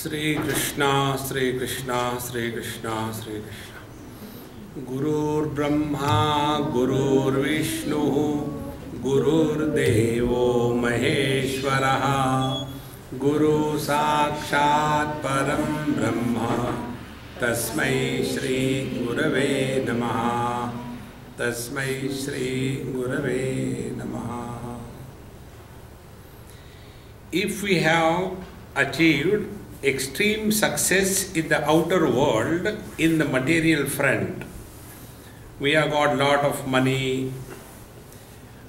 Sri Krishna, Sri Krishna, Sri Krishna, Sri Krishna. Gurur Brahma, Gurur Vishnu, Gurur Devo Maheshwaraha, Guru Sakshat Param Brahma, Tasmai Shri Gurave Namaha, Tasmai Shri Gurave Namaha. If we have achieved extreme success in the outer world, in the material front, we have got lot of money,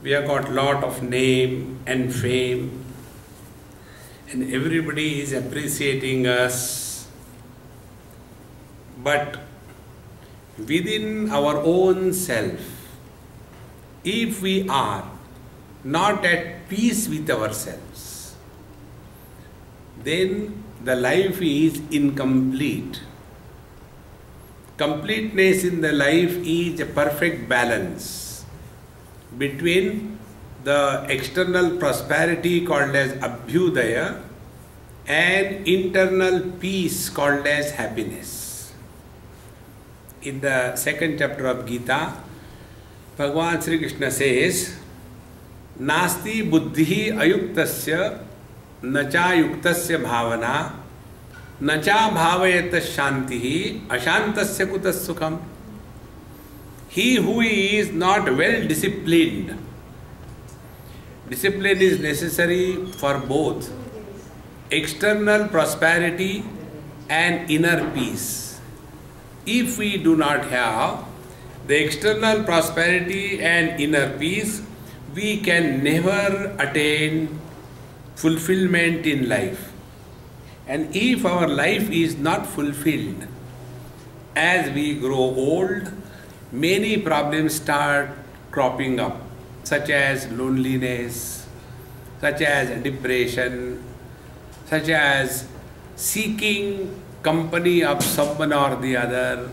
we have got lot of name and fame, and everybody is appreciating us. But within our own self, if we are not at peace with ourselves, then the life is incomplete. Completeness in the life is a perfect balance between the external prosperity called as Abhyudaya and internal peace called as happiness. In the second chapter of Gita, Bhagavan Sri Krishna says, Nasti buddhi ayuktasya nacha yuktasya bhavana nacha bhavayata shantihi ashantasya kutas sukham. He who is not well disciplined, discipline is necessary for both external prosperity and inner peace. If we do not have the external prosperity and inner peace, we can never attain fulfillment in life. And if our life is not fulfilled, as we grow old, many problems start cropping up, such as loneliness, such as depression, such as seeking company of someone or the other,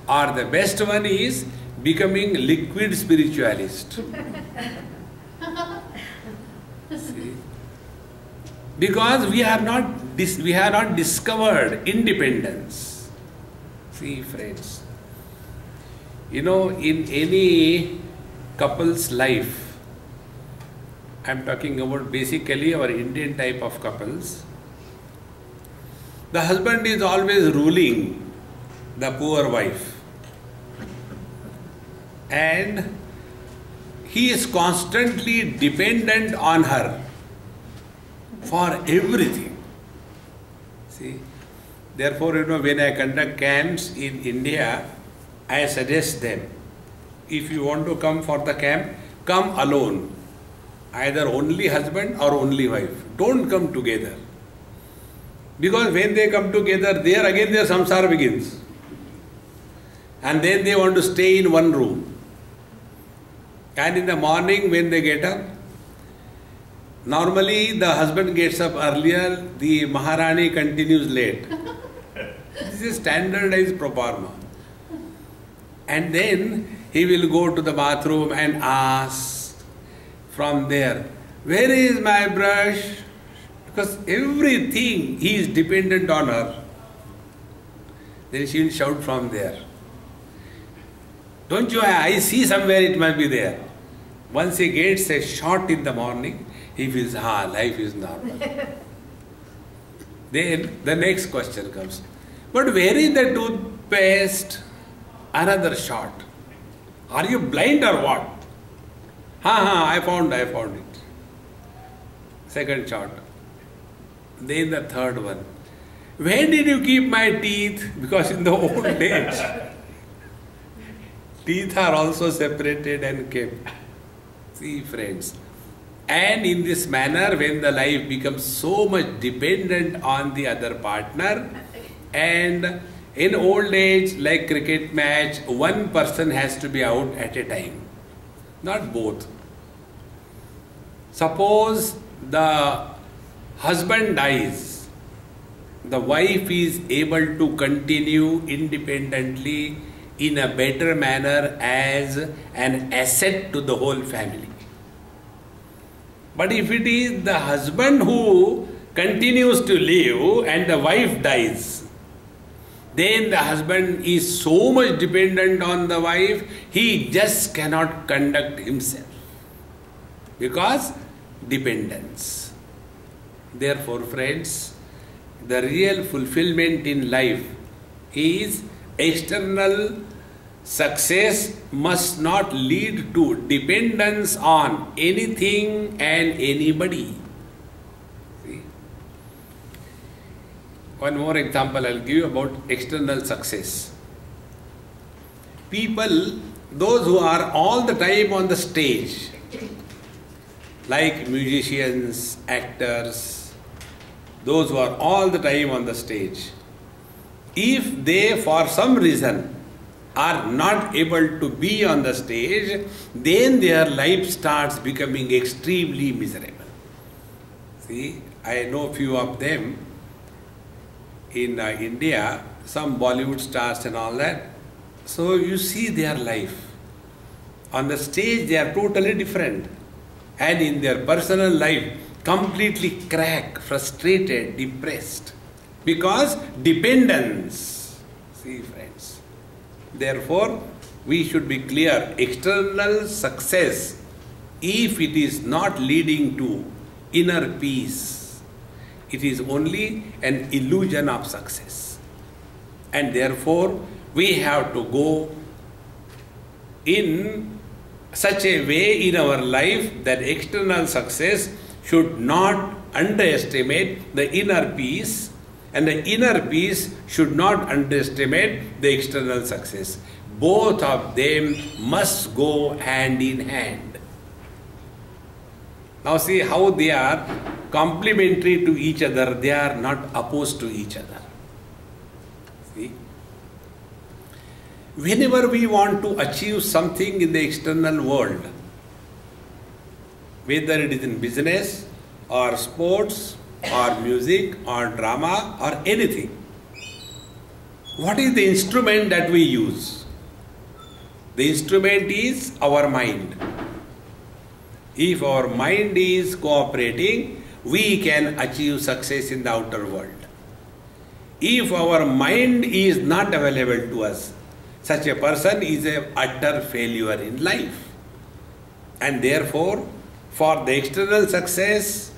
or the best one is becoming liquid spiritualist. See? Because we have not discovered independence. See, friends, you know, in any couple's life, I am talking about basically our Indian type of couples, the husband is always ruling the poor wife, and he is constantly dependent on her for everything. See, therefore, you know, when I conduct camps in India, I suggest them, if you want to come for the camp, come alone, either only husband or only wife. Don't come together, because when they come together, there again their samsara begins, and then they want to stay in one room. And in the morning when they get up, normally the husband gets up earlier, the Maharani continues late. This is standardized proforma. And then he will go to the bathroom and ask from there, where is my brush? Because everything he is dependent on her. Then she will shout from there, don't you, I see somewhere it must be there. Once he gets a shot in the morning, he feels, life is normal. Then the next question comes, but where is the toothpaste? Another shot. Are you blind or what? I found it. Second shot. Then the third one. Where did you keep my teeth? Because in the old age, teeth are also separated and kept. See, friends. And in this manner, when the life becomes so much dependent on the other partner, and in old age, like cricket match, one person has to be out at a time, not both. Suppose the husband dies, the wife is able to continue independently in a better manner as an asset to the whole family. But if it is the husband who continues to live and the wife dies, then the husband is so much dependent on the wife, he just cannot conduct himself. Because dependence. Therefore, friends, the real fulfillment in life is external success must not lead to dependence on anything and anybody. See? One more example I'll give you about external success. People, those who are all the time on the stage, like musicians, actors, those who are all the time on the stage, if they for some reason are not able to be on the stage, then their life starts becoming extremely miserable. See, I know few of them in India, some Bollywood stars and all that. So you see their life. On the stage they are totally different. And in their personal life, completely cracked, frustrated, depressed. Because dependence. See, friends. Therefore, we should be clear, external success, if it is not leading to inner peace, it is only an illusion of success. And therefore, we have to go in such a way in our life that external success should not underestimate the inner peace, and the inner peace should not underestimate the external success. Both of them must go hand in hand. Now see how they are complementary to each other, they are not opposed to each other. See? Whenever we want to achieve something in the external world, whether it is in business or sports or music or drama or anything, what is the instrument that we use? The instrument is our mind. If our mind is cooperating, we can achieve success in the outer world. If our mind is not available to us, such a person is an utter failure in life. And therefore, for the external success,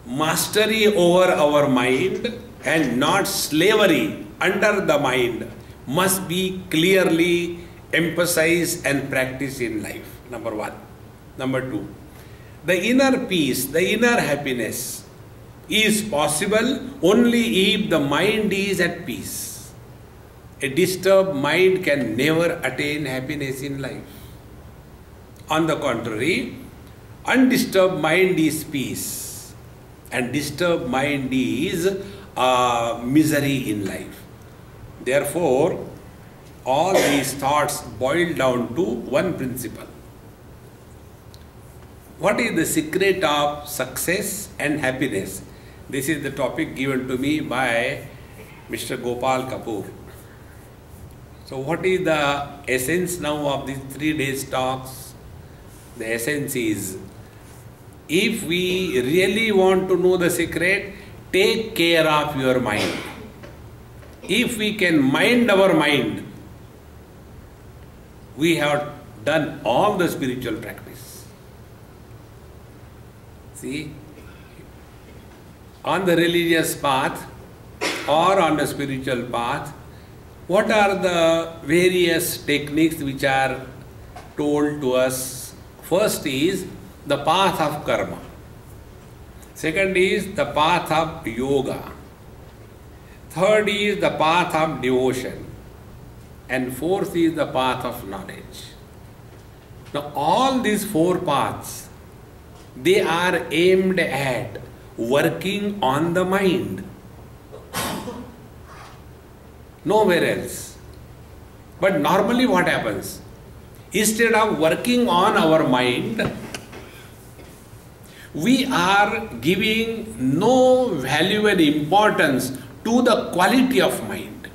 mastery over our mind and not slavery under the mind must be clearly emphasized and practiced in life. Number one. Number two, the inner peace, the inner happiness is possible only if the mind is at peace. A disturbed mind can never attain happiness in life. On the contrary, undisturbed mind is peace, and disturbed mind is misery in life. Therefore, all these thoughts boil down to one principle. What is the secret of success and happiness? This is the topic given to me by Mr. Gopal Kapoor. So what is the essence now of these 3 days talks? The essence is, if we really want to know the secret, take care of your mind. If we can mind our mind, we have done all the spiritual practice. See, on the religious path or on the spiritual path, what are the various techniques which are told to us? First is the path of karma. Second is the path of yoga. Third is the path of devotion. And fourth is the path of knowledge. Now all these 4 paths, they are aimed at working on the mind. Nowhere else. But normally what happens? Instead of working on our mind, we are giving no value and importance to the quality of mind.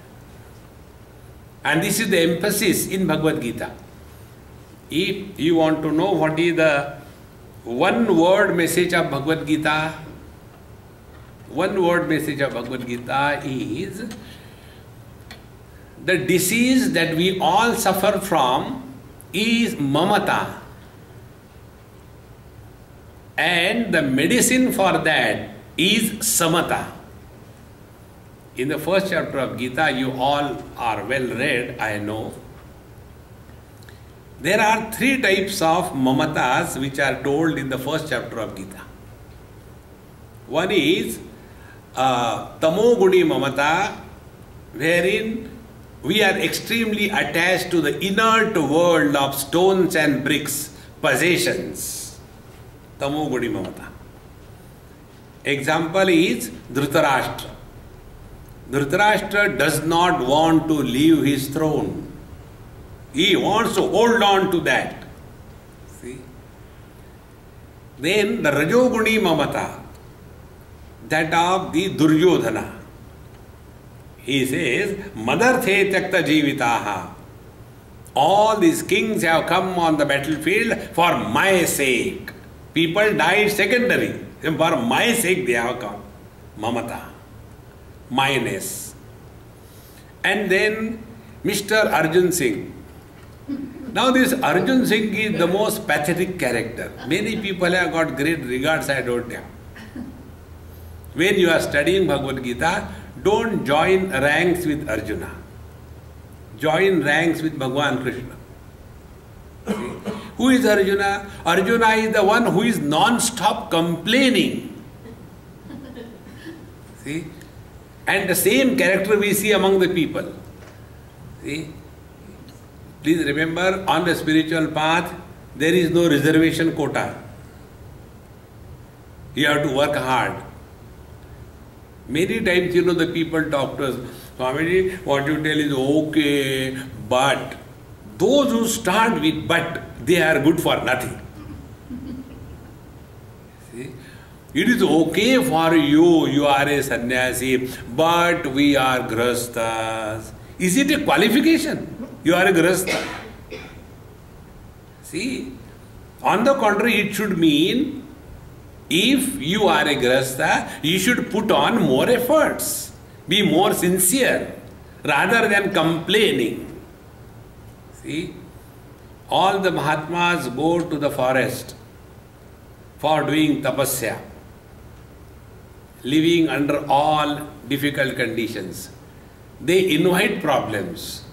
And this is the emphasis in Bhagavad Gita. If you want to know what is the one word message of Bhagavad Gita, one word message of Bhagavad Gita is the disease that we all suffer from is mamata. And the medicine for that is samata. In the first chapter of Gita, you all are well read, I know. There are 3 types of mamatas which are told in the first chapter of Gita. One is tamoguni mamata, wherein we are extremely attached to the inert world of stones and bricks, possessions. Tamoguni mamata. Example is Dhritarashtra. Dhritarashtra does not want to leave his throne. He wants to hold on to that. See? Then the Rajoguni mamata, that of the Duryodhana. He says, Madarthe Tyakta Jivitaha. All these kings have come on the battlefield for my sake. People died secondary. For my sake they have come. Mamata. Minus. And then Mr. Arjun Singh. Now this Arjun Singh is the most pathetic character. Many people have got great regards, I don't have. When you are studying Bhagavad Gita, don't join ranks with Arjuna. Join ranks with Bhagavan Krishna. See? Who is Arjuna? Arjuna is the one who is non-stop complaining. See? And the same character we see among the people. See? Please remember, on the spiritual path, there is no reservation quota. You have to work hard. Many times, the people talk to us, Swamiji, what you tell is okay, but those who start with but, they are good for nothing. See? It is okay for you, you are a sannyasi, but we are grahasthas. Is it a qualification? You are a grahastha. See, on the contrary, it should mean if you are a grahastha, you should put on more efforts, be more sincere, rather than complaining. See, all the Mahatmas go to the forest for doing tapasya, living under all difficult conditions. They invite problems.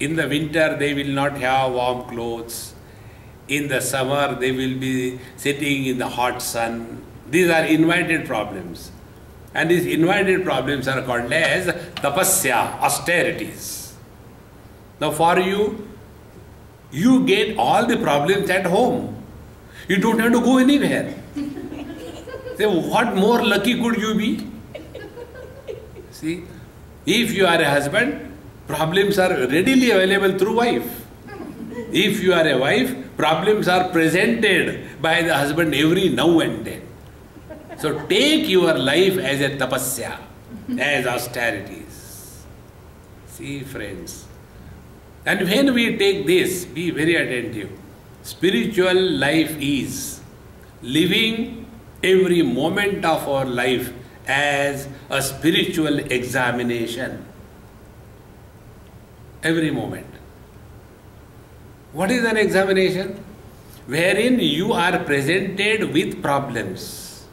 In the winter, they will not have warm clothes. In the summer, they will be sitting in the hot sun. These are invited problems. And these invited problems are called as tapasya, austerities. Now for you, you get all the problems at home. You don't have to go anywhere. Say, what more lucky could you be? See, if you are a husband, problems are readily available through wife. If you are a wife, problems are presented by the husband every now and then. So take your life as a tapasya, as austerities. See, friends. And when we take this, be very attentive. Spiritual life is living every moment of our life as a spiritual examination. Every moment. What is an examination? Wherein you are presented with problems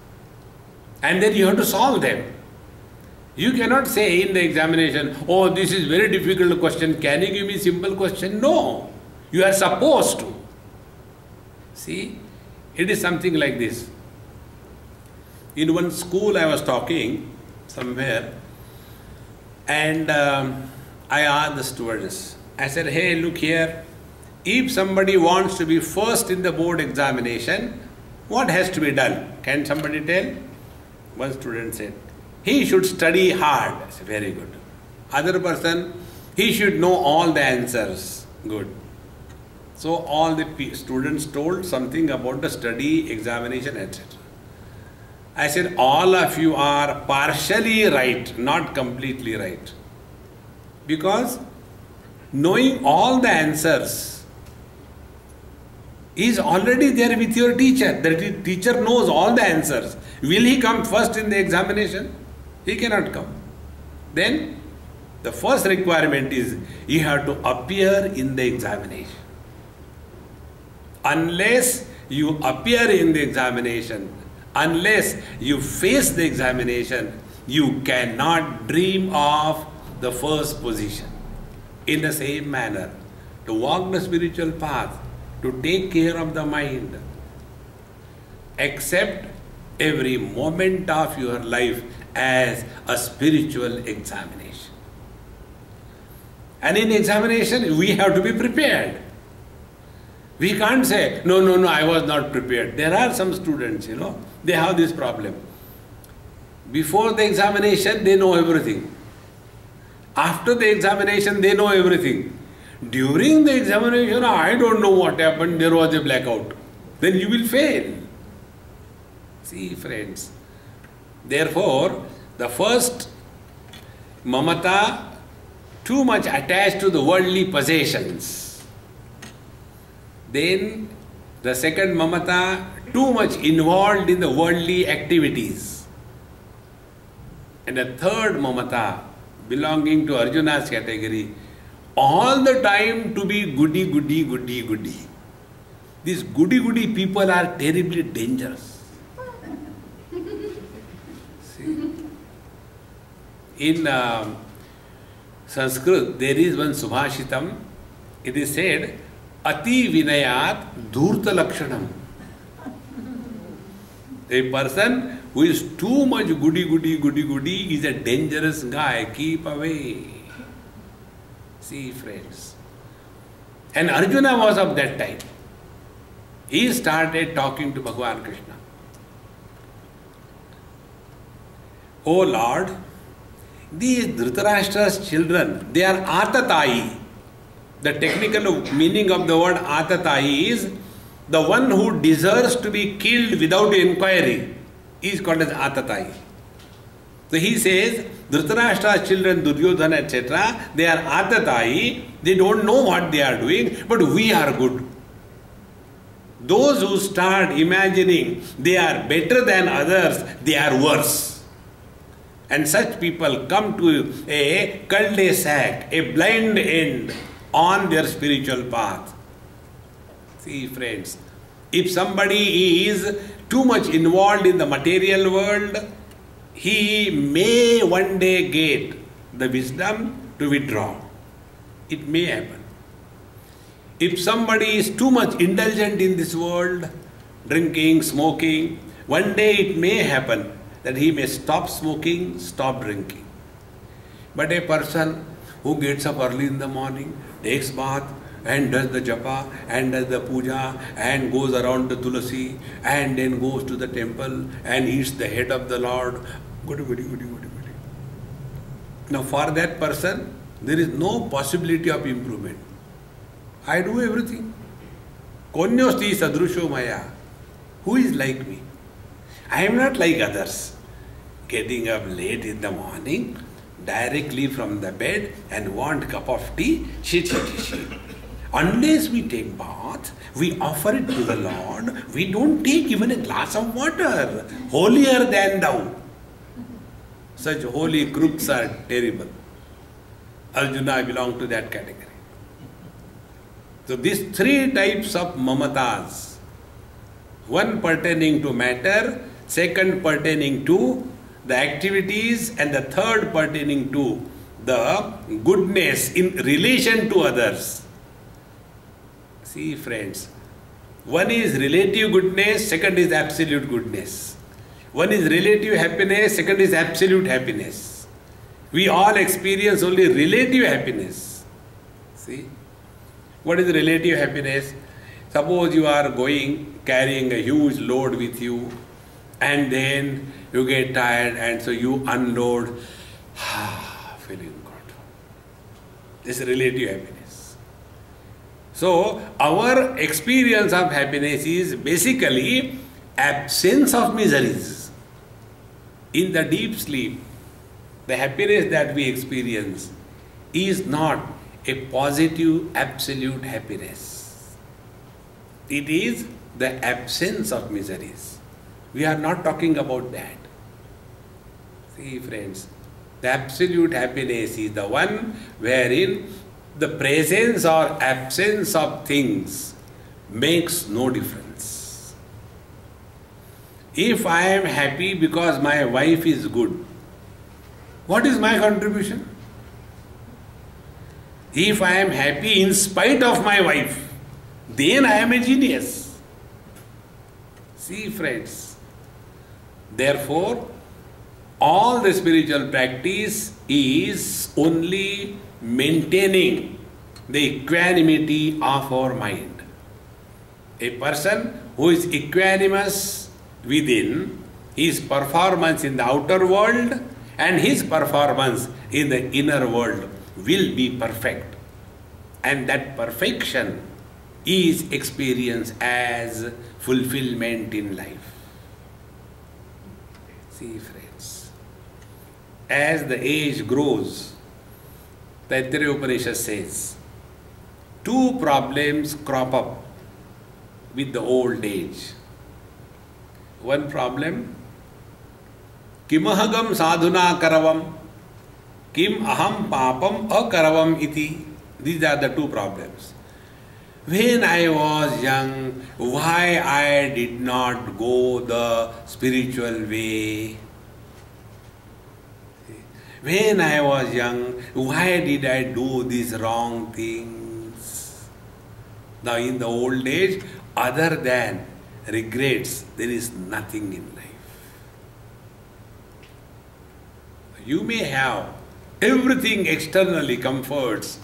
and then you have to solve them. You cannot say in the examination, oh, this is very difficult question, can you give me simple question? No, you are supposed to. See, it is something like this. In one school I was talking somewhere and I asked the students, I said, hey, look here, if somebody wants to be first in the board examination, what has to be done? Can somebody tell? One student said, he should study hard. I said, very good. Other person, he should know all the answers. Good. So all the students told something about the study, examination, etc. I said, all of you are partially right, not completely right. Because knowing all the answers is already there with your teacher. The teacher knows all the answers. Will he come first in the examination? He cannot come. Then the first requirement is you have to appear in the examination. Unless you appear in the examination, unless you face the examination, you cannot dream of the first position. In the same manner, to walk the spiritual path, to take care of the mind, accept every moment of your life as a spiritual examination. And in examination, we have to be prepared. We can't say, no, I was not prepared. There are some students, they have this problem. Before the examination, they know everything. After the examination, they know everything. During the examination, I don't know what happened, there was a blackout. Then you will fail. See, friends. Therefore, the first mamata, too much attached to the worldly possessions. Then the second mamata, too much involved in the worldly activities. And the third mamata, belonging to Arjuna's category, all the time to be goody. These goody people are terribly dangerous. See? In Sanskrit, there is one Subhashitam. It is said, Ati Vinayat Dhurta Lakshanam. A person who is too much goody is a dangerous guy. Keep away. See, friends. And Arjuna was of that type. He started talking to Bhagavan Krishna. Oh Lord, these Dhritarashtra's children, they are Atatayi. The technical meaning of the word Atatayi is the one who deserves to be killed without inquiry. He is called as Atatayi. So he says, Dhritarashtra's children, Duryodhana, etc., they are Atatayi, they don't know what they are doing, but we are good. Those who start imagining they are better than others, they are worse. And such people come to a cul-de-sac, a blind end on their spiritual path. See, friends, if somebody is too much involved in the material world, he may one day get the wisdom to withdraw. It may happen. If somebody is too much indulgent in this world, drinking, smoking, one day it may happen that he may stop smoking, stop drinking. But a person who gets up early in the morning, takes bath, and does the japa, and does the puja, and goes around the tulasi, and then goes to the temple, and eats the head of the Lord. Goody. Now for that person, there is no possibility of improvement. I do everything. Konyosti sadrusho maya. Who is like me? I am not like others. Getting up late in the morning, directly from the bed, and want a cup of tea, shit. Unless we take bath, we offer it to the Lord, we don't take even a glass of water. Holier than thou. Such holy crooks are terrible. Arjuna belong to that category. So these three types of mamatas, one pertaining to matter, second pertaining to the activities, and the third pertaining to the goodness in relation to others. See, friends, one is relative goodness, second is absolute goodness. One is relative happiness, second is absolute happiness. We all experience only relative happiness. See, what is relative happiness? Suppose you are going, carrying a huge load with you, and then you get tired, and so you unload, feeling good. This is relative happiness. So, our experience of happiness is basically absence of miseries. In the deep sleep, the happiness that we experience is not a positive absolute happiness. It is the absence of miseries. We are not talking about that. See friends, the absolute happiness is the one wherein the presence or absence of things makes no difference. If I am happy because my wife is good, what is my contribution? If I am happy in spite of my wife, then I am a genius. See friends, therefore, all the spiritual practice is only maintaining the equanimity of our mind. A person who is equanimous within, his performance in the outer world and his performance in the inner world will be perfect. And that perfection is experienced as fulfillment in life. See friends, as the age grows, the Taittiriya Upanishad says, two problems crop up with the old age. One problem, kimahagam sadhuna karavam, kim aham papam akaravam iti. These are the two problems. When I was young, why I did not go the spiritual way? When I was young, why did I do these wrong things? Now in the old age, other than regrets, there is nothing in life. You may have everything externally comforts,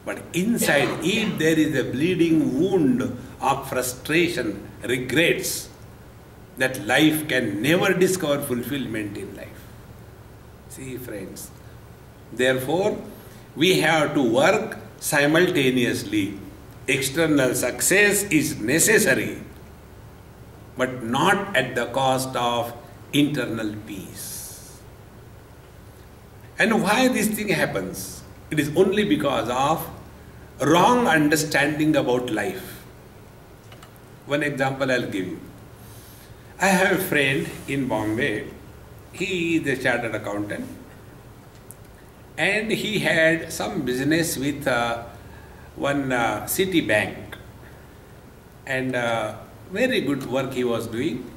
but inside, if there is a bleeding wound of frustration, regrets, that life can never discover fulfillment in life. See friends, therefore, we have to work simultaneously. External success is necessary, but not at the cost of internal peace. And why this thing happens? It is only because of wrong understanding about life. One example I'll give you. I have a friend in Bombay. He is a chartered accountant, and he had some business with one city bank, and very good work he was doing,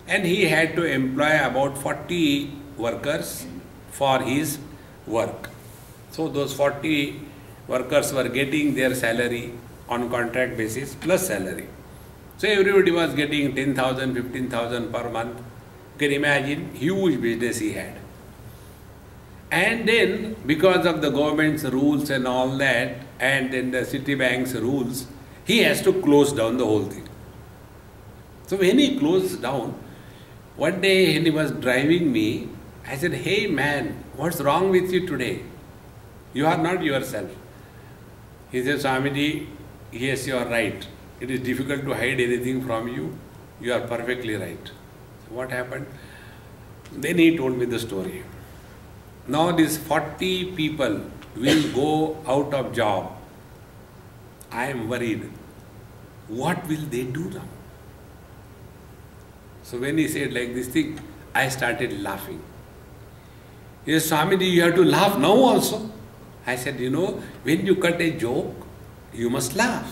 and he had to employ about 40 workers for his work. So those 40 workers were getting their salary on contract basis plus salary. So everybody was getting 10,000, 15,000 per month. You can imagine huge business he had. And then because of the government's rules and all that, and then the Citibank's rules, he has to close down the whole thing. So when he closed down, one day when he was driving me, I said, "Hey man, what's wrong with you today? You are not yourself." He said, "Swamiji, yes, you are right. It is difficult to hide anything from you. You are perfectly right." So what happened? Then he told me the story. Now these 40 people will go out of job. I am worried. What will they do now? So when he said like this thing, I started laughing. He said, "Swamiji, you have to laugh now also." I said, when you cut a joke, you must laugh.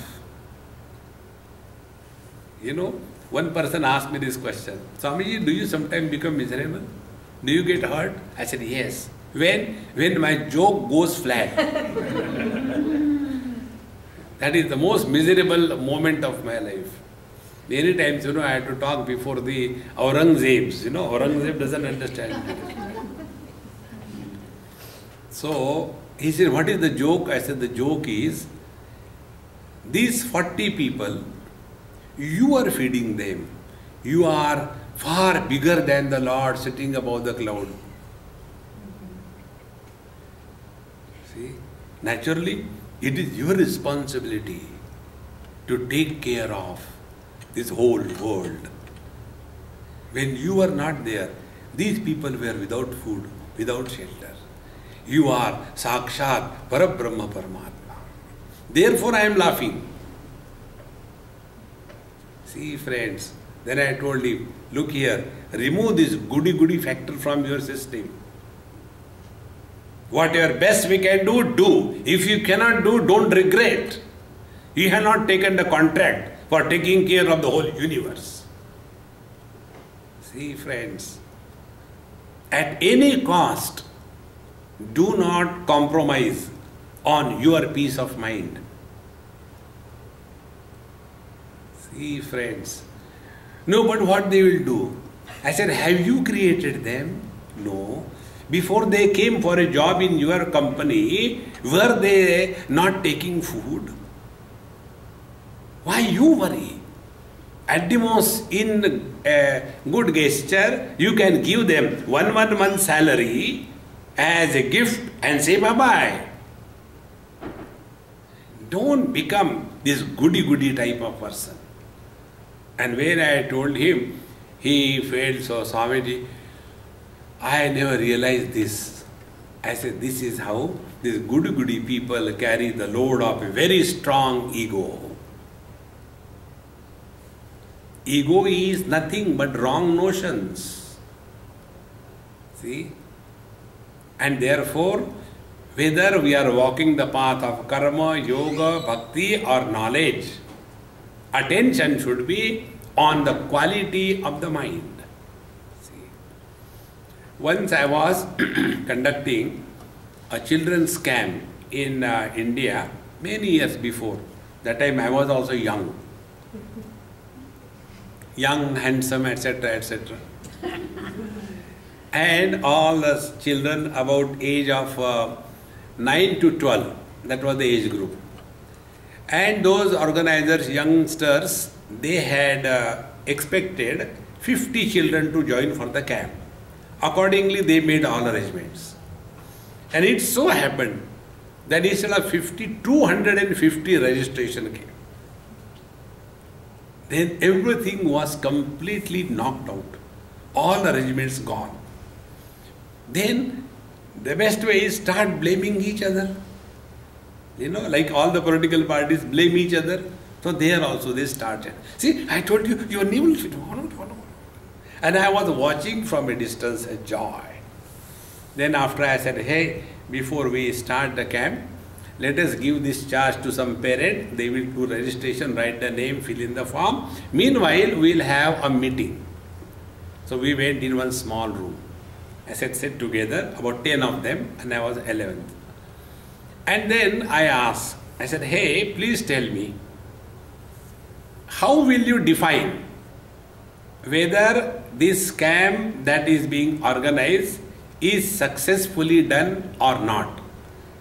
One person asked me this question, "Swamiji, do you sometimes become miserable? Do you get hurt?" I said, "Yes." When my joke goes flat. That is the most miserable moment of my life. Many times, I had to talk before the Aurangzebs. Aurangzeb doesn't understand. So, he said, "What is the joke?" I said, "The joke is, these 40 people, you are feeding them. You are far bigger than the Lord sitting above the cloud. See, naturally, it is your responsibility to take care of this whole world. When you are not there, these people were without food, without shelter. You are Sakshat Parabrahma Paramatma. Therefore I am laughing." See friends, then I told him, "Look here, remove this goody-goody factor from your system. Whatever best we can do, do. If you cannot do, don't regret. You have not taken the contract for taking care of the whole universe. See, friends, at any cost, do not compromise on your peace of mind. See, friends, no, but what they will do? I said, have you created them? No. Before they came for a job in your company, were they not taking food? Why you worry? At the most, in a good gesture, you can give them 1 month salary as a gift and say bye-bye. Don't become this goody-goody type of person. And when I told him, he felt, so Swamiji, I never realized this. I said, this is how these goody-goody people carry the load of a very strong ego. Ego is nothing but wrong notions. See? And therefore, whether we are walking the path of karma, yoga, bhakti or knowledge, attention should be on the quality of the mind. See? Once I was conducting a children's camp in India many years before. That time I was also young. Young, handsome, etc., etc. And all the children about age of 9 to 12, that was the age group. And those organizers, youngsters, they had expected 50 children to join for the camp. Accordingly, they made all arrangements. And it so happened that instead of 50, 250 registration came. Then everything was completely knocked out. All arrangements gone. Then the best way is start blaming each other. You know, like all the political parties blame each other. So there also they started. See, I told you, you are evil. And I was watching from a distance a joy. Then after I said, hey, before we start the camp, let us give this charge to some parent. They will do registration, write the name, fill in the form. Meanwhile, we will have a meeting. So we went in one small room. I said, sit together, about 10 of them, and I was 11th. And then I asked, I said, hey, please tell me, how will you define whether this camp that is being organized is successfully done or not?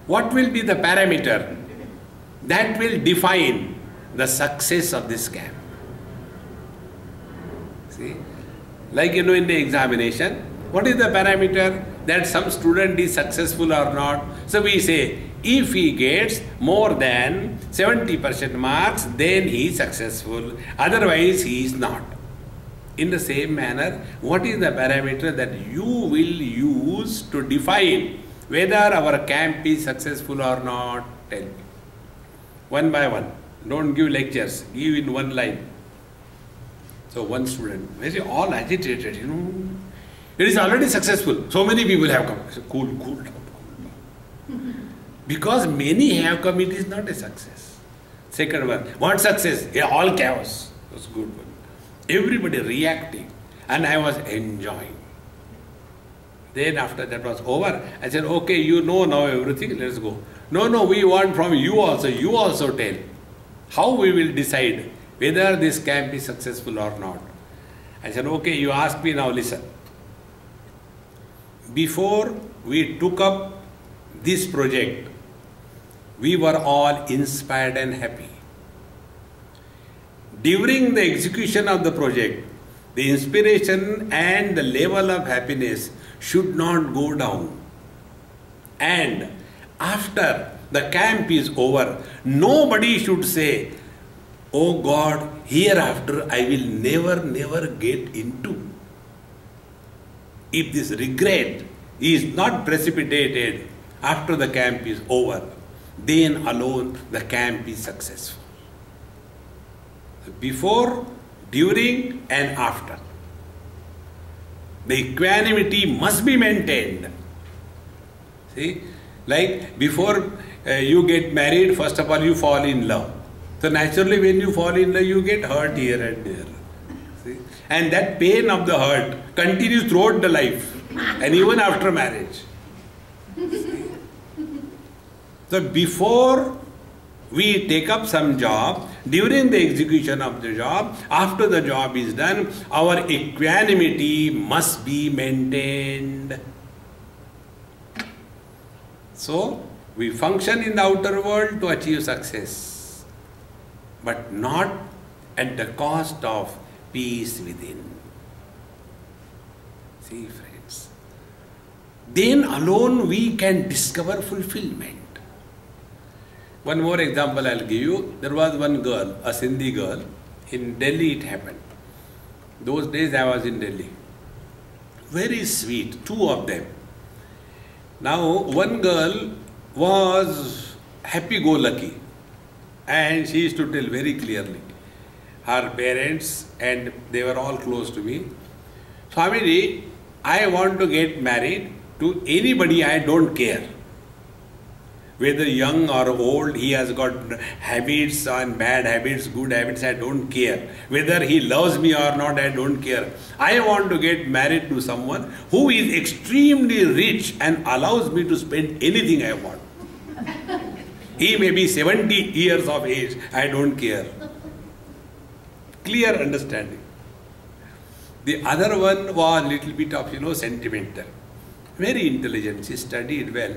What will be the parameter that will define the success of this camp? See, like in the examination, what is the parameter that some student is successful or not? So we say, if he gets more than 70% marks, then he is successful. Otherwise, he is not. In the same manner, what is the parameter that you will use to define whether our camp is successful or not? Tell me. One by one. Don't give lectures. Give in one line. So one student, very all agitated, It is already successful. So many people have come. I said, cool down. Because many have come, it is not a success. Second one, what success? Yeah, all chaos. It was good one. Everybody reacting. And I was enjoying. Then after that was over, I said, okay, you know now everything, let's go. No, we want from you also tell. How we will decide whether this camp is successful or not. I said, okay, you ask me now, listen. Before we took up this project, we were all inspired and happy. During the execution of the project, the inspiration and the level of happiness should not go down. And after the camp is over, nobody should say, oh God, hereafter I will never get into. If this regret is not precipitated after the camp is over, then alone the camp is successful. Before, during and after, the equanimity must be maintained. See, Like before you get married, first of all you fall in love. So naturally when you fall in love, you get hurt here and there. See? And that pain of the hurt continues throughout the life and even after marriage. So before we take up some job, during the execution of the job, after the job is done, our equanimity must be maintained. So we function in the outer world to achieve success, but not at the cost of peace within. See, friends, then alone we can discover fulfillment. One more example I'll give you. There was one girl, a Sindhi girl, in Delhi it happened. Those days I was in Delhi. Very sweet, two of them. Now one girl was happy-go-lucky and she used to tell very clearly. Her parents, and they were all close to me, Swamiji, I want to get married to anybody, I don't care. Whether young or old, he has got habits and bad habits, good habits, I don't care. Whether he loves me or not, I don't care. I want to get married to someone who is extremely rich and allows me to spend anything I want. He may be 70 years of age, I don't care. Clear understanding. The other one was a little bit of, sentimental. Very intelligent, she studied well.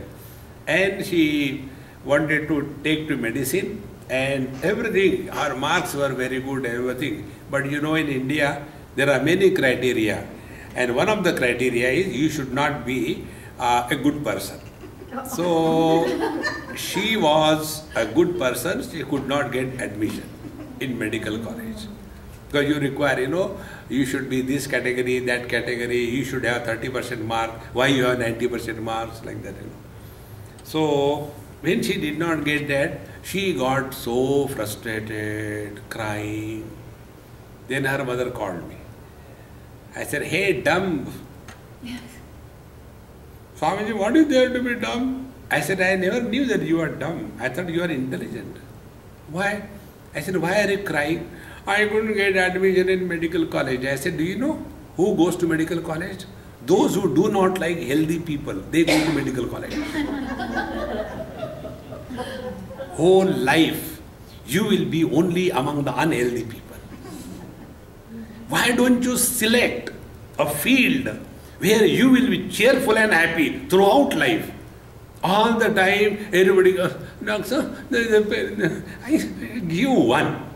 And she wanted to take to medicine and everything, her marks were very good, everything. But in India, there are many criteria. And one of the criteria is you should not be a good person. So she was a good person, she could not get admission in medical college. Because you require, you should be this category, that category, you should have 30% mark, why you have 90% marks, like that, So when she did not get that, she got so frustrated, crying. Then her mother called me. I said, hey, dumb. Swamiji, what is there to be dumb? I said, I never knew that you are dumb. I thought you are intelligent. Why? I said, why are you crying? I couldn't get admission in medical college. I said, do you know who goes to medical college? Those who do not like healthy people, they go to medical college. Whole life, you will be only among the unhealthy people. Why don't you select a field where you will be cheerful and happy throughout life? All the time, everybody goes, Doctor, I give one.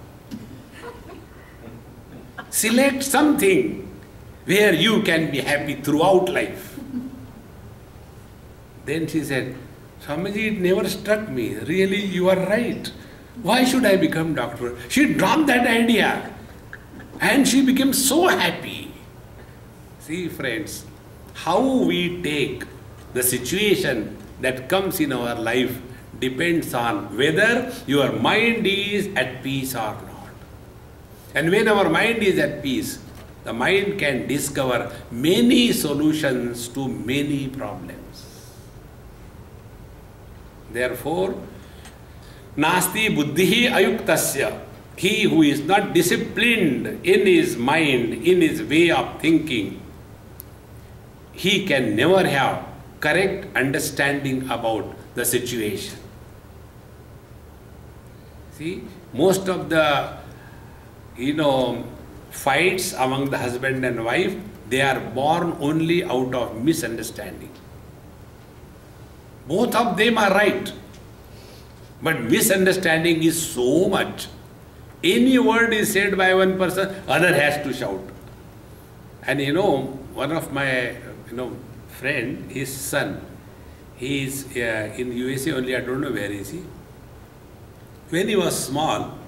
Select something where you can be happy throughout life. Then she said, Swamiji, it never struck me. Really, you are right. Why should I become doctor? She dropped that idea and she became so happy. See, friends, how we take the situation that comes in our life depends on whether your mind is at peace or not. And when our mind is at peace, the mind can discover many solutions to many problems. Therefore, nasti buddhihi ayuktasya. He who is not disciplined in his mind, in his way of thinking, he can never have correct understanding about the situation. See, most of the fights among the husband and wife, they are born only out of misunderstanding. Both of them are right, but misunderstanding is so much. Any word is said by one person, other has to shout. And one of my friend, his son, he is in USA only, I don't know where is he. When he was small,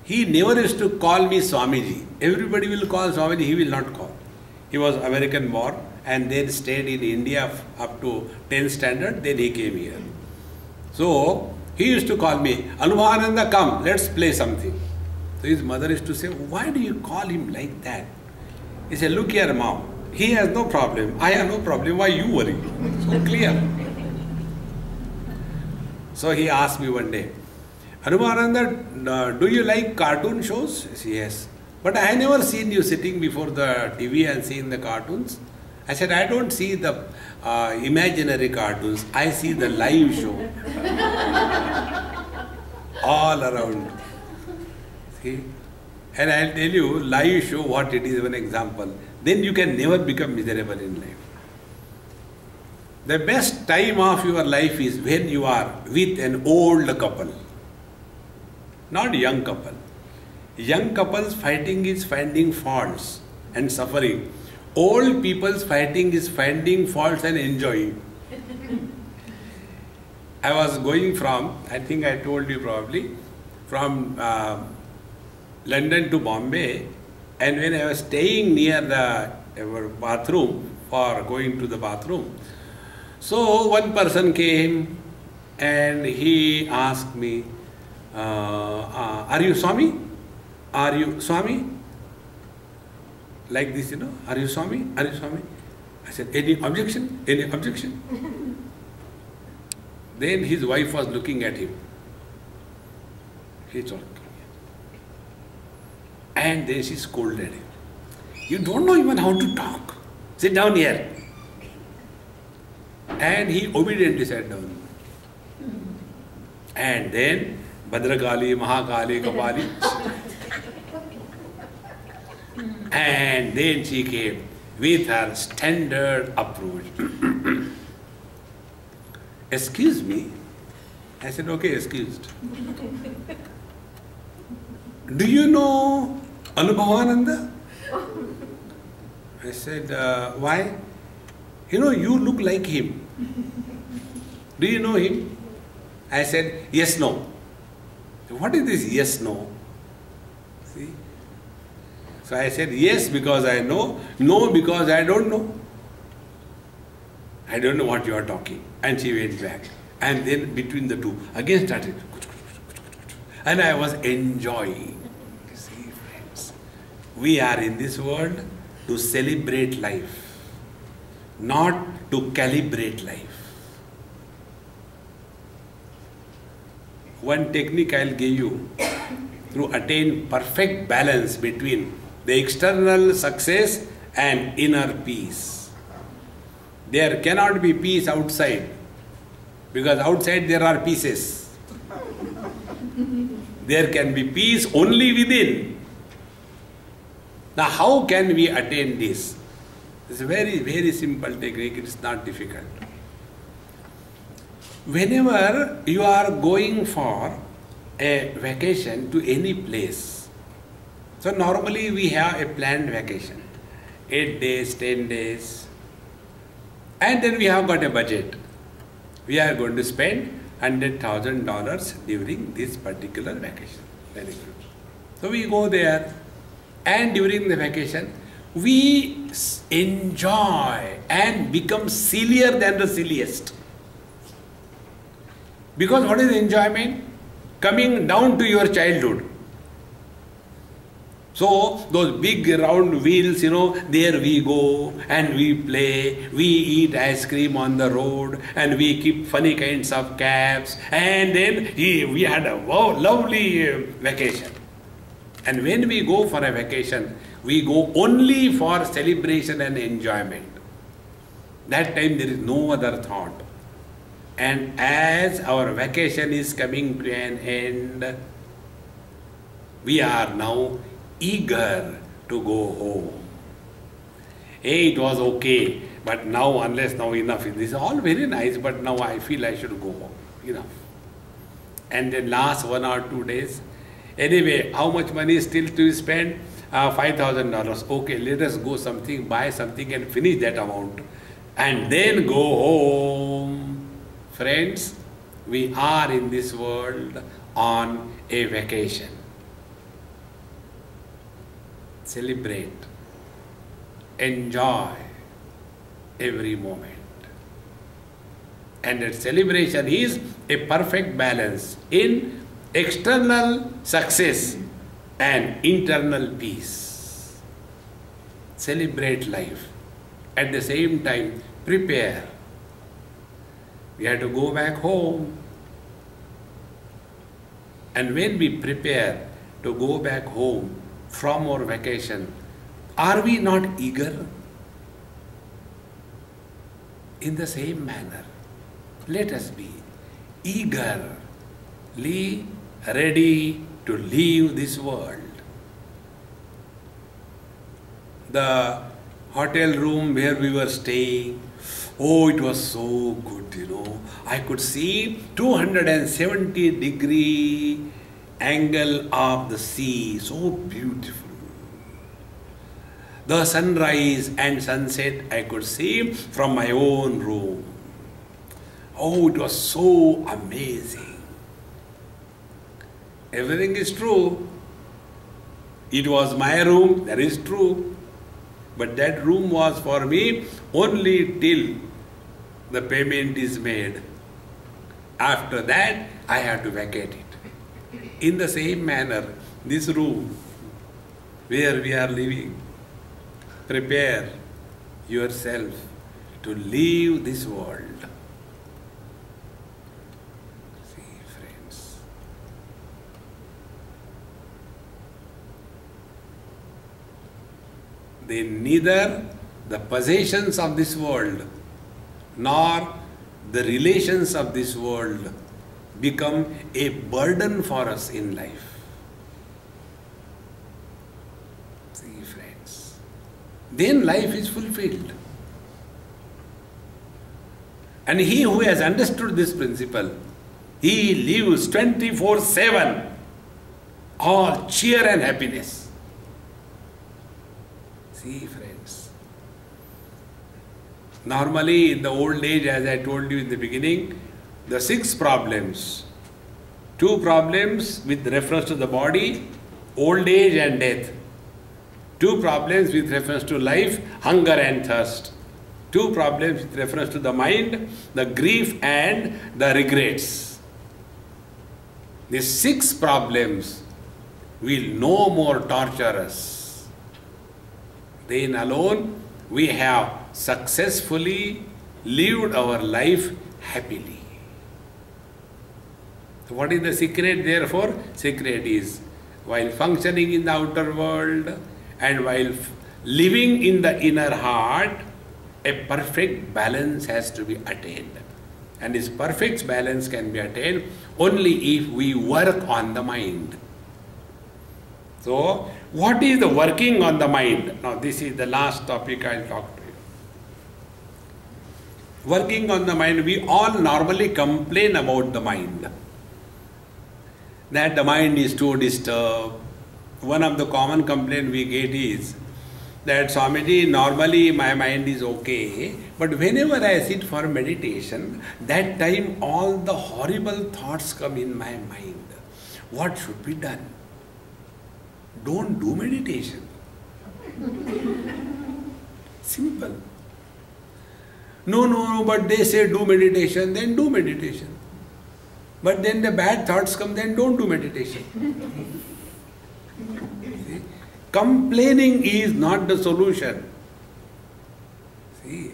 he never used to call me Swamiji. Everybody will call Swamiji, he will not call. He was American born and then stayed in India up to 10th standard, then he came here. So, he used to call me, Anumananda, come, let's play something. So his mother used to say, why do you call him like that? He said, look here, mom, he has no problem, I have no problem, why you worry? So clear. So he asked me one day, Anubhavananda, do you like cartoon shows? I said, yes. But I have never seen you sitting before the TV and seeing the cartoons. I said, I don't see the imaginary cartoons. I see the live show. All around. See? And I'll tell you, live show what it is, one example. Then you can never become miserable in life. The best time of your life is when you are with an old couple. Not young couple. Young couples fighting is finding faults and suffering. Old people's fighting is finding faults and enjoying. I was going from, I think I told you probably, from London to Bombay, and when I was staying near the bathroom for going to the bathroom, so one person came and he asked me, are you Swami? Are you Swami? Like this, are you Swami? Are you Swami? I said, any objection? Any objection? Then his wife was looking at him. He talked. And then she scolded him. You don't know even how to talk. Sit down here. And he obediently sat down. And then Bhadrakali, Mahakali, Kapali. And then she came with her standard approach. Excuse me. I said, okay, excused. Do you know Anubhavananda? I said, why? You look like him. Do you know him? I said, yes, no. What is this yes, no? See? So I said, yes, because I know, no, because I don't know. I don't know what you are talking. And she went back. And then between the two, again started. And I was enjoying. You see, friends, we are in this world to celebrate life, not to calibrate life. One technique I'll give you to attain perfect balance between the external success and inner peace. There cannot be peace outside, because outside there are pieces. There can be peace only within. Now how can we attain this? It's a very, very simple technique. It's not difficult. Whenever you are going for a vacation to any place, so normally we have a planned vacation, 8 days, 10 days, and then we have got a budget. We are going to spend $100,000 during this particular vacation. Very good. So we go there, and during the vacation, we enjoy and become sillier than the silliest. Because what is enjoyment? Coming down to your childhood. So those big round wheels, there we go and we play, we eat ice cream on the road and we keep funny kinds of caps, and then we had a lovely vacation. And when we go for a vacation, we go only for celebration and enjoyment. That time there is no other thought. And as our vacation is coming to an end, we are now eager to go home. Hey, it was okay, but now enough. This is all very nice, but now I feel I should go home. Enough. And then last 1 or 2 days, anyway, how much money is still to spend? $5,000. Okay, let us go buy something and finish that amount. And then go home. Friends, we are in this world on a vacation. Celebrate, enjoy every moment. And that celebration is a perfect balance in external success and internal peace. Celebrate life. At the same time, prepare. We have to go back home. And when we prepare to go back home from our vacation, are we not eager? In the same manner, let us be eagerly ready to leave this world. The hotel room where we were staying, oh, it was so good, you know. I could see 270-degree angle of the sea, so beautiful. The sunrise and sunset I could see from my own room. Oh, it was so amazing. Everything is true. It was my room, that is true. But that room was for me only till the payment is made. After that, I have to vacate it. In the same manner, this room where we are living, prepare yourself to leave this world. See, friends. Then neither the possessions of this world nor the relations of this world become a burden for us in life. See, friends. Then life is fulfilled. And he who has understood this principle, he lives 24/7, all cheer and happiness. See, friends. Normally, in the old age, as I told you in the beginning, the 6 problems, 2 problems with reference to the body, old age and death. 2 problems with reference to life, hunger and thirst. 2 problems with reference to the mind, the grief and the regrets. These 6 problems will no more torture us. Then alone we have successfully lived our life happily. So what is the secret therefore? Secret is while functioning in the outer world and while living in the inner heart, a perfect balance has to be attained. And this perfect balance can be attained only if we work on the mind. So, what is the working on the mind? Now, this is the last topic I'll talk to you. Working on the mind, we all normally complain about the mind. That the mind is too disturbed. One of the common complaints we get is that Swamiji, normally my mind is okay, but whenever I sit for meditation, that time all the horrible thoughts come in my mind. What should be done? Don't do meditation. Simple. No, but they say do meditation, then do meditation. But then the bad thoughts come, then don't do meditation. See? Complaining is not the solution. See?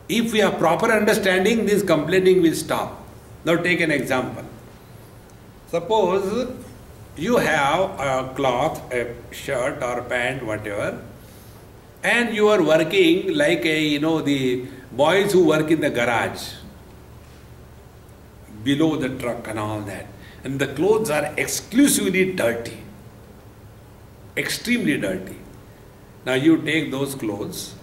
If we have proper understanding, this complaining will stop. Now take an example. Suppose you have a cloth, a shirt or pant, whatever, and you are working like the boys who work in the garage, below the truck and all that. And the clothes are exclusively dirty, extremely dirty. Now you take those clothes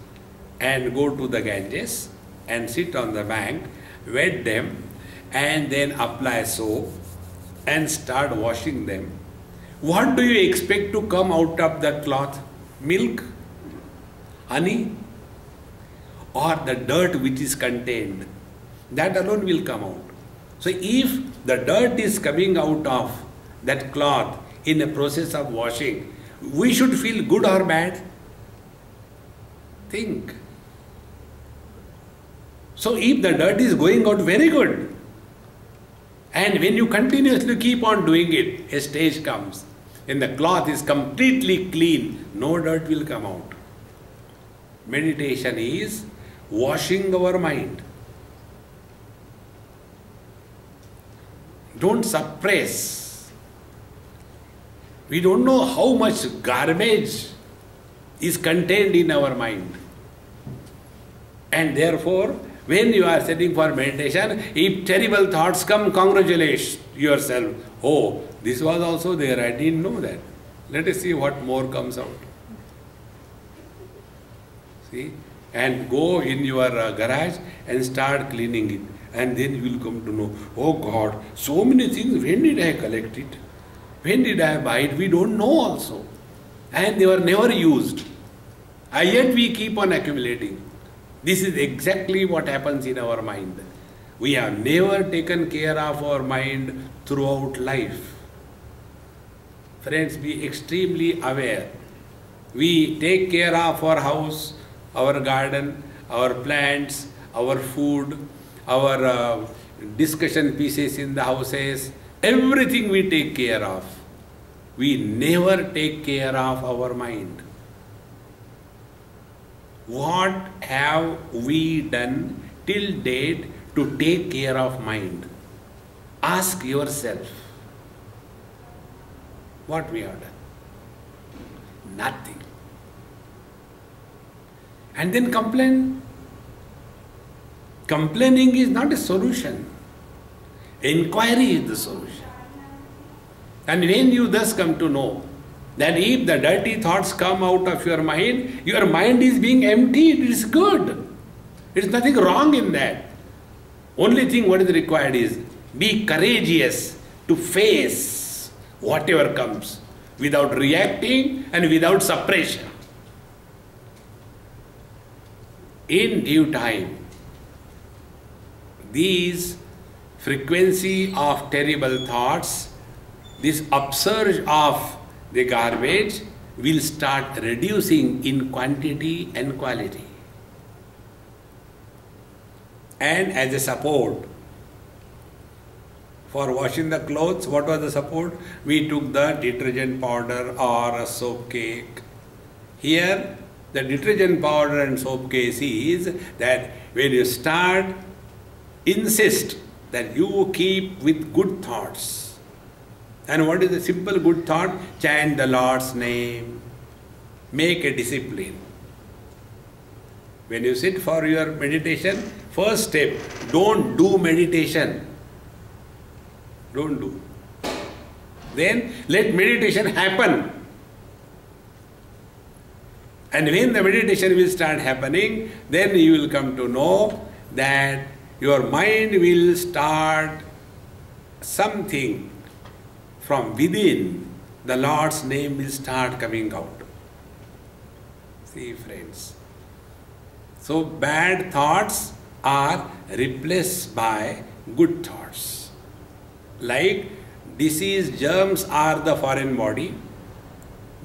and go to the Ganges and sit on the bank, wet them, and then apply soap and start washing them. What do you expect to come out of that cloth? Milk? Honey? Or the dirt which is contained? That alone will come out. So if the dirt is coming out of that cloth in a process of washing, we should feel good or bad? Think. So if the dirt is going out, very good. And when you continuously keep on doing it, a stage comes. When the cloth is completely clean, no dirt will come out. Meditation is washing our mind. don't suppress. We don't know how much garbage is contained in our mind. And therefore, when you are sitting for meditation, if terrible thoughts come, congratulate yourself. Oh, this was also there, I didn't know that. Let us see what more comes out. See? And go in your garage and start cleaning it. And then you will come to know, oh God, so many things, when did I collect it? When did I buy it? We don't know also. And they were never used. And yet we keep on accumulating. This is exactly what happens in our mind. We have never taken care of our mind throughout life. Friends, be extremely aware. We take care of our house, our garden, our plants, our food, our discussion pieces in the houses, everything we take care of. We never take care of our mind. What have we done till date to take care of mind? Ask yourself. What we have done? Nothing. And then complain. Complaining is not a solution. Inquiry is the solution. And when you thus come to know that if the dirty thoughts come out of your mind is being emptied, it is good. There is nothing wrong in that. Only thing what is required is be courageous to face whatever comes without reacting and without suppression. In due time, these frequency of terrible thoughts, this upsurge of the garbage will start reducing in quantity and quality. And as a support for washing the clothes, what was the support? We took the detergent powder or a soap cake. Here, the detergent powder and soap cake is that when you start, insist that you keep with good thoughts. And what is the simple good thought? Chant the Lord's name. Make a discipline. When you sit for your meditation, first step, don't do meditation. Don't do. Then let meditation happen. And when the meditation will start happening, then you will come to know that your mind will start something from within. The Lord's name will start coming out. See, friends. So bad thoughts are replaced by good thoughts. Like disease germs are the foreign body,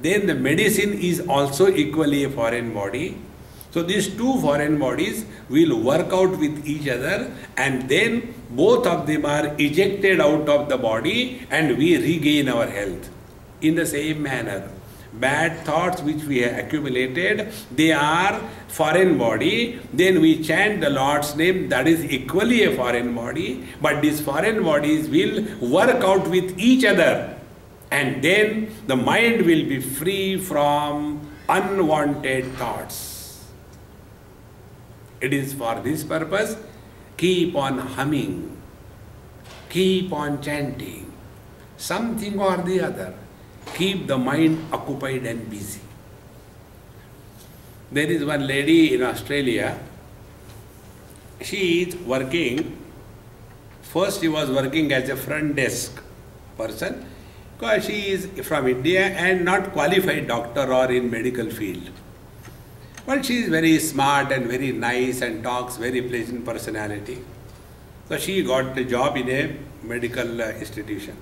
then the medicine is also equally a foreign body. So these two foreign bodies will work out with each other, and then both of them are ejected out of the body and we regain our health. In the same manner, bad thoughts which we have accumulated, they are foreign body. Then we chant the Lord's name, that is equally a foreign body. But these foreign bodies will work out with each other, and then the mind will be free from unwanted thoughts. It is for this purpose, keep on humming, keep on chanting, something or the other. Keep the mind occupied and busy. There is one lady in Australia. She is working. First she was working as a front desk person because she is from India and not qualified doctor or in medical field. But she is very smart and very nice and talks very pleasant personality. So she got the job in a medical institution.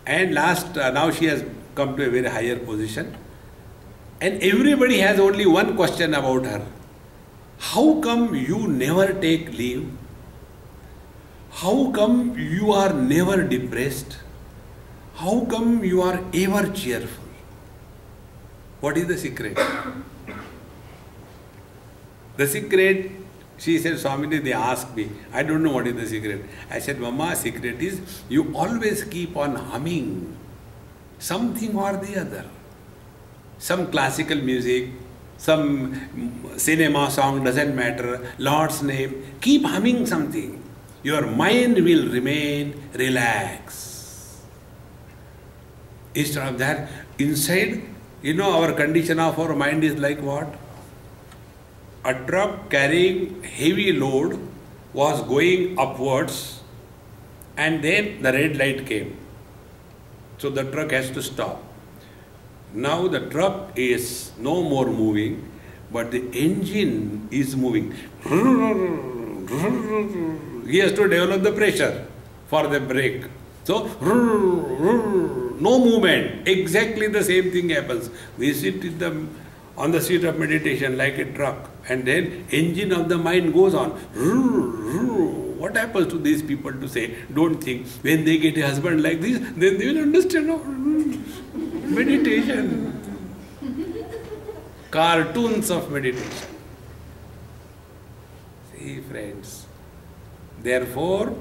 And now she has come to a very higher position. And everybody has only one question about her. How come you never take leave? How come you are never depressed? How come you are ever cheerful? What is the secret? The secret, She said, Swamiji, they asked me, I don't know what is the secret. I said, Mama, secret is you always keep on humming something or the other. Some classical music, some cinema song, doesn't matter, Lord's name. Keep humming something. Your mind will remain relaxed. Instead of that, inside, our condition of our mind is like what? A truck carrying heavy load was going upwards, and then the red light came. So the truck has to stop. Now the truck is no more moving, but the engine is moving. He has to develop the pressure for the brake. So, no movement. Exactly the same thing happens. We sit on the seat of meditation like a truck, and then engine of the mind goes on. What happens to these people to say, don't think, when they get a husband like this, then they will understand meditation. Cartoons of meditation. See, friends. Therefore,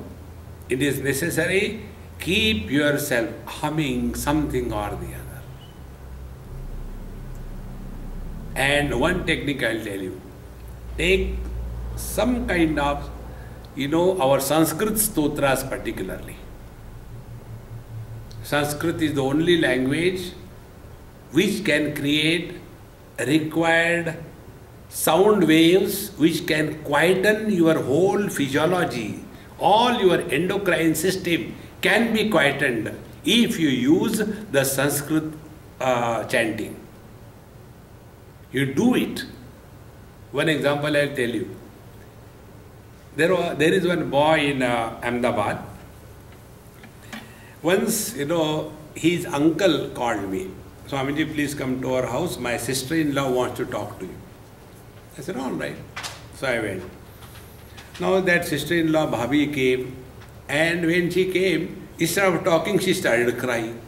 it is necessary, keep yourself humming something or the other. And one technique I'll tell you. Take some kind of, our Sanskrit stotras particularly. Sanskrit is the only language which can create required sound waves which can quieten your whole physiology. All your endocrine system can be quietened if you use the Sanskrit chanting. You do it. One example I'll tell you. There is one boy in Ahmedabad. Once, his uncle called me. Swamiji, please come to our house. My sister-in-law wants to talk to you. I said, all right. So I went. Now that sister-in-law Bhabhi came, and when she came, instead of talking, she started crying.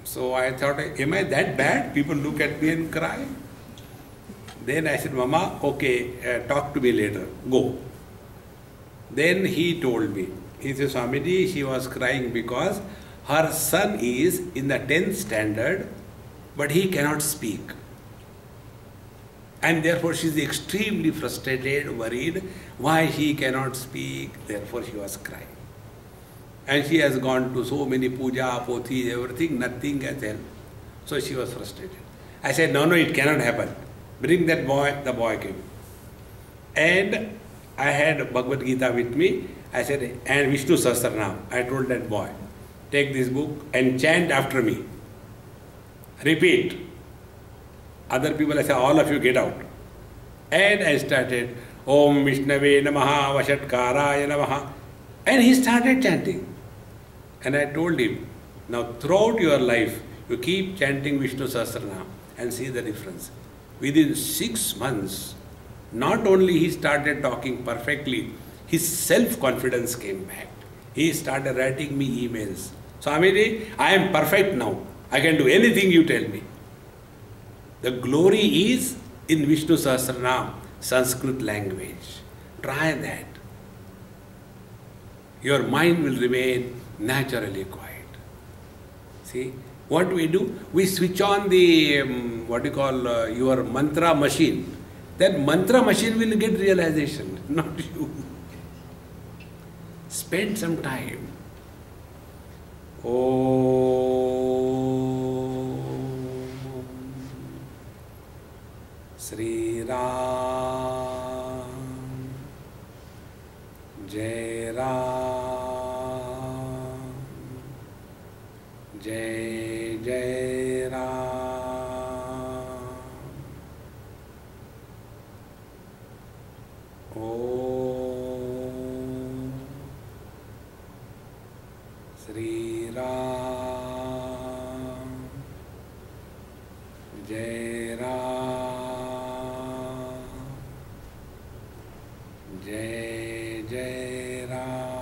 So I thought, am I that bad? People look at me and cry. Then I said, Mama, okay, talk to me later. Go. Then he told me, he said, Swamiji, she was crying because her son is in the 10th standard, but he cannot speak. And therefore she is extremely frustrated, worried, why he cannot speak. Therefore she was crying. And she has gone to so many puja, pothis, everything, nothing has helped. So she was frustrated. I said, no, it cannot happen. Bring that boy. The boy came. And I had Bhagavad Gita with me. I said, and Vishnu Sahasranam. I told that boy, take this book and chant after me. Repeat. Other people, I said, all of you get out. And I started, Om Vishnave Namaha Vashatkaraya Namaha. And he started chanting. And I told him, now throughout your life, you keep chanting Vishnu Sahasranam and see the difference. Within 6 months, not only he started talking perfectly, his self-confidence came back. He started writing me emails. Swamiji, I am perfect now. I can do anything you tell me. The glory is in Vishnu Sahasranam, Sanskrit language. Try that. Your mind will remain naturally quiet. See, what we do? We switch on the, your mantra machine. That mantra machine will get realization, not you. Spend some time. Om Sri Ram Jai Ram Jai Jai Ram. Om Sri Ram Jai Ram Jai Jai Ram.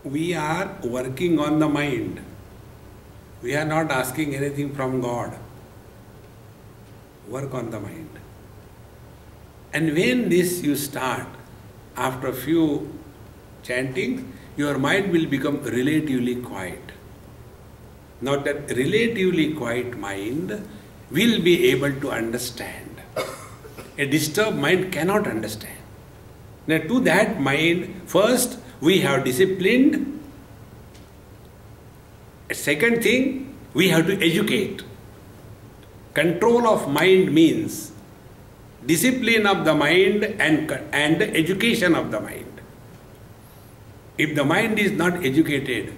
We are working on the mind. We are not asking anything from God. Work on the mind. And when this you start, after a few chantings, your mind will become relatively quiet. Now that relatively quiet mind will be able to understand. A disturbed mind cannot understand. Now to that mind, first we have disciplined. Second thing, we have to educate. Control of mind means discipline of the mind and education of the mind. If the mind is not educated,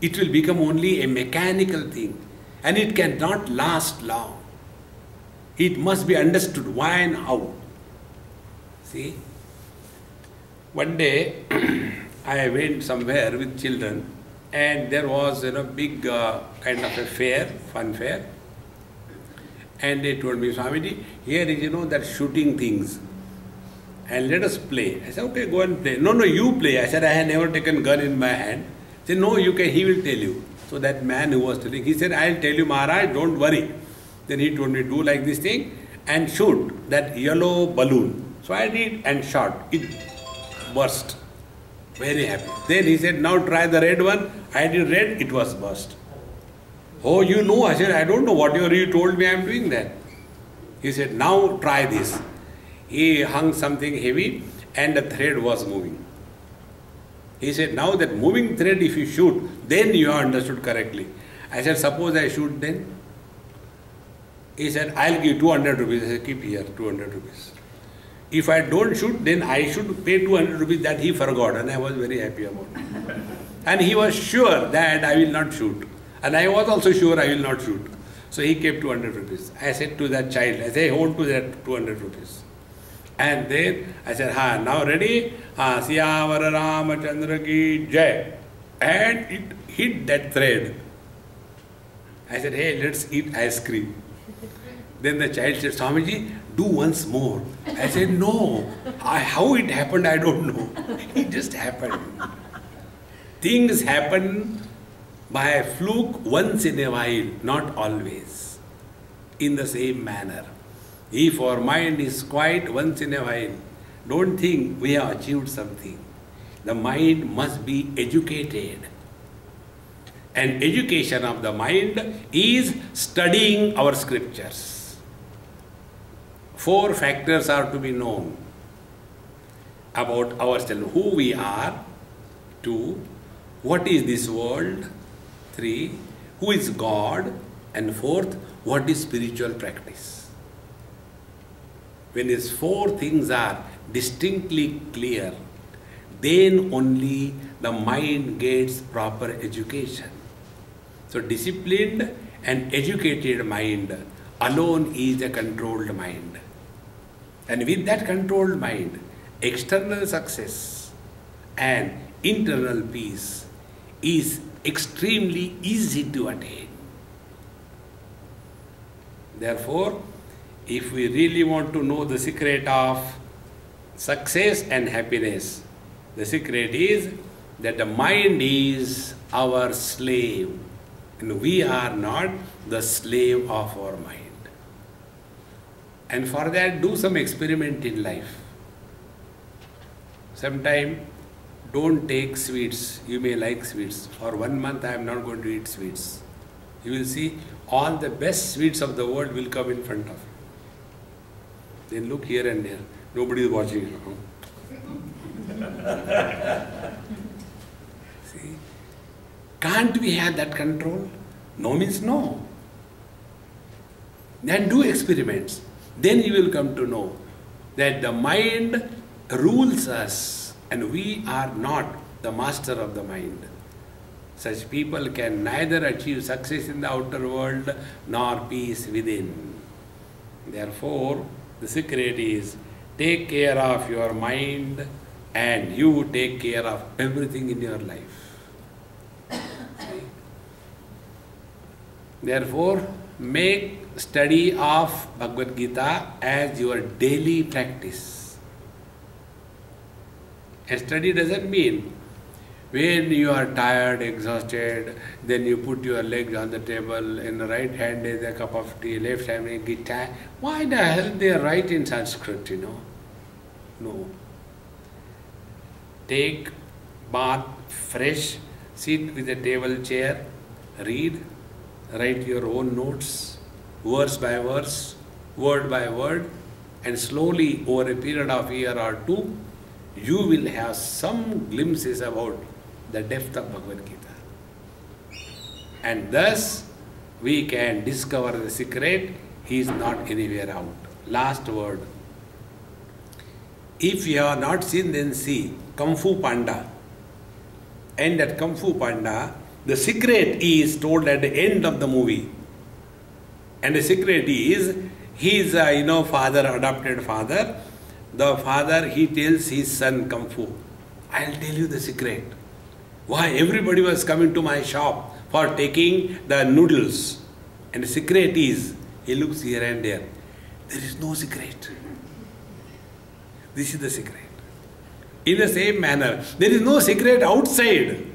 it will become only a mechanical thing and it cannot last long. It must be understood why and how. See, one day I went somewhere with children and there was big kind of a fair, fun fair. And they told me, Swamiji, here is that shooting things. And let us play. I said, okay, go and play. No, you play. I said, I have never taken gun in my hand. He said, no, you can, he will tell you. So that man who was telling, he said, I'll tell you, Maharaj, don't worry. Then he told me, do like this thing and shoot that yellow balloon. So I did and shot. It burst. Very happy. Then he said, now try the red one. I did red, it was burst. Oh, you know? I said, I don't know. Whatever you told me, I am doing that. He said, now try this. He hung something heavy and the thread was moving. He said, now that moving thread, if you shoot, then you have understood correctly. I said, suppose I shoot then? He said, I'll give 200 rupees. I said, keep here, 200 rupees. If I don't shoot, then I should pay 200 rupees that he forgot. And I was very happy about it. And he was sure that I will not shoot. And I was also sure I will not shoot. So he kept 200 rupees. I said to that child, I said, hold to that 200 rupees. And then I said, now ready? Siyavara Ramachandra ki jai. And it hit that thread. I said, hey, let's eat ice cream. Then the child said, Swamiji, do once more. I said, no. How it happened, I don't know. It just happened. Things happen by a fluke once in a while, not always, in the same manner. If our mind is quiet once in a while, don't think we have achieved something. The mind must be educated. And education of the mind is studying our scriptures. 4 factors are to be known about ourselves. Who we are. 2. What is this world? 3. Who is God? And 4th, what is spiritual practice? When these 4 things are distinctly clear, then only the mind gets proper education. So disciplined and educated mind alone is a controlled mind. And with that controlled mind, external success and internal peace is extremely easy to attain. Therefore, if we really want to know the secret of success and happiness, the secret is that the mind is our slave and we are not the slave of our mind. And for that, do some experiment in life. Sometime, don't take sweets. You may like sweets. For 1 month, I am not going to eat sweets. You will see all the best sweets of the world will come in front of you. Then look here and there. Nobody is watching you. See? Can't we have that control? No means no. Then do experiments. Then you will come to know that the mind rules us and we are not the master of the mind. Such people can neither achieve success in the outer world nor peace within. Therefore, the secret is take care of your mind and you take care of everything in your life. Therefore, make study of Bhagavad Gita as your daily practice. A study doesn't mean When you are tired, exhausted, then you put your legs on the table, in the right hand is a cup of tea, left hand is guitar. Why the hell they write in Sanskrit, No. Take bath fresh, sit with a table chair, read, write your own notes, verse by verse, word by word, and slowly over a period of a year or two, you will have some glimpses about the depth of Bhagavad Gita. And thus, we can discover the secret. He is not anywhere out. Last word. If you have not seen, then see Kung Fu Panda. And at Kung Fu Panda, the secret is told at the end of the movie. And the secret is, his father, adopted father, the father, he tells his son Kung Fu, I'll tell you the secret. Why everybody was coming to my shop for taking the noodles. And the secret is, he looks here and there. There is no secret. This is the secret. In the same manner, there is no secret outside.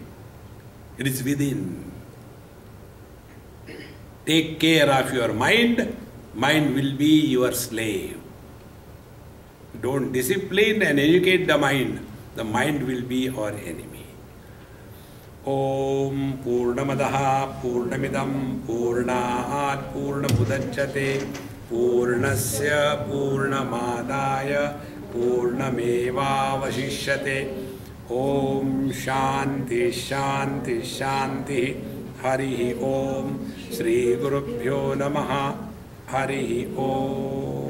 It is within. Take care of your mind. Mind will be your slave. Don't discipline and educate the mind. The mind will be our enemy. Om Purnamadaha Purnamidam Purnat Purnamudachyate Purnasya Purnamadaya Purnameva Vashishyate. Om Shanti Shanti Shanti. Harihi Om. Shri Gurubhyo Namaha. Harihi Om.